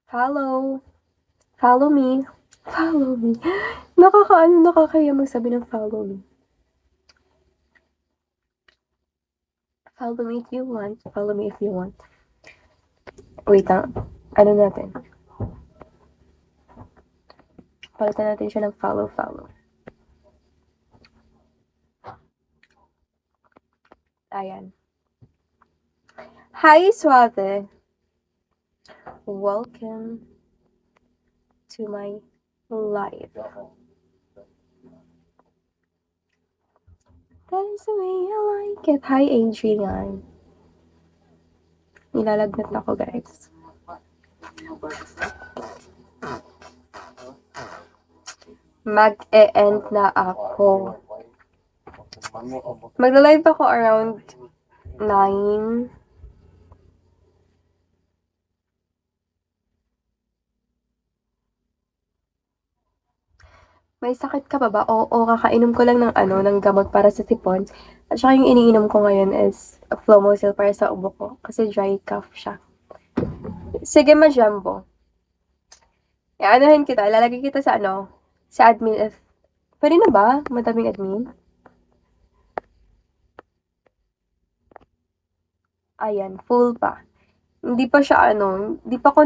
Follow. Follow me. Follow me. Nakakaya magsabi ng follow me. Follow me if you want. Follow me if you want. Wait lang. Ano natin? Palitan natin siya ng follow. Ayan. Hi, Suave. Welcome to my life. That is the way I like it. Hi, Adrian. Nilalagnat ako, guys. Mag-e-end na ako. Magla-live ako around 9. May sakit ka pa ba? Oo, kakainom ko lang ng gamot para sa sipon. At saka yung iniinom ko ngayon is Flomosil para sa ubo ko. Kasi dry cough siya. Sige, ma-jumbo. Anuhin kita. Lalagay kita sa sa admin. Pwede na ba? Madaming admin? Ayan, full pa. Hindi pa siya hindi pa ako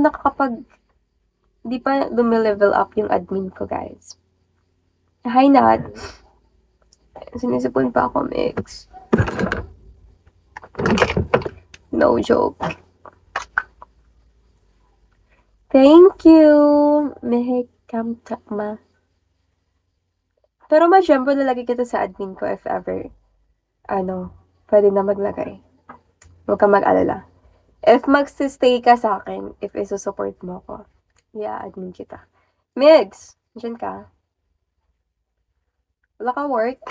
hindi pa dumilevel up yung admin ko, guys. Hi, Nat. Sinisipon pa ako, Mix. No joke. Thank you, Mehekam Takma. Pero ma-jumbo lalagay kita sa admin ko if ever, pwede na maglagay. Huwag kang mag-alala. If magsistay ka sa akin, if isusupport mo ko, admin kita. Migs, dyan ka. Wala ka work?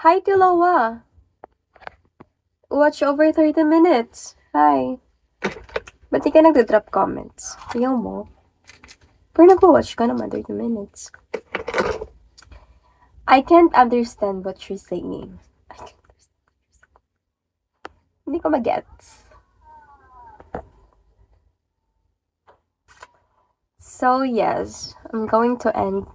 Hi, Tilawa. Watch over 30 minutes. Hi. Ba't di ka nagda-drop comments? Ayaw mo. Pero nag-watch ka naman 30 minutes. I can't understand what you're saying. Hindi ko mag-gets. So, yes. I'm going to end.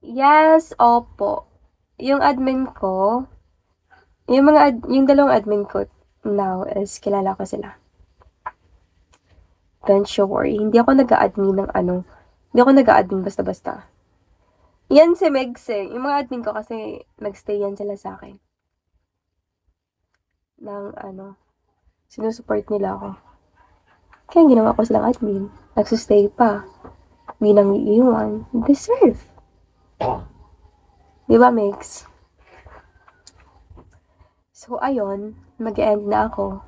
Yes, opo. Yung admin ko, yung dalawang admin ko now is kilala ko sila. Don't you worry. Hindi ako nag-a-admin hindi ako nag-a-admin basta-basta. Yan si Megs eh. Yung mga admin ko kasi nag-stay yan sila sa akin. Sinusupport nila ako. Kaya ginawa ko silang admin. Nagsustay pa. Hindi nang iiwan. Deserve. Diba, Megs? So, ayun. Mag-end na ako.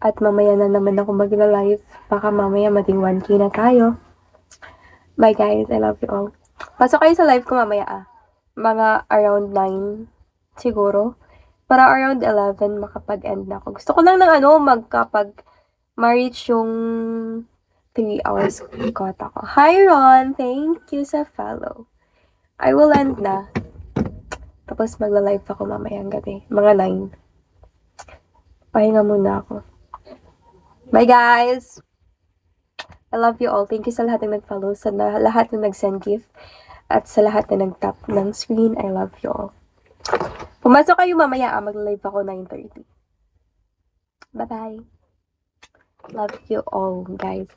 At mamaya na naman ako magla-live. Baka mamaya maging 1K na tayo. Bye guys, I love you all. Pasok kayo sa live ko mamaya Mga around 9 siguro. Para around 11 makapag-end na ako. Gusto ko lang ma-reach yung 3 hours quota ko. Hi Ron! Thank you sa follow. I will end na. Tapos magla-live ako mamayang gabi. Mga 9. Pahinga muna ako. Bye guys! I love you all. Thank you sa lahat ng nag-follow, sa lahat ng nag-send gift, at sa lahat na nag-tap ng screen. I love you all. Pumasok kayo mamaya mag-live ako 9:30. Bye-bye. Love you all, guys.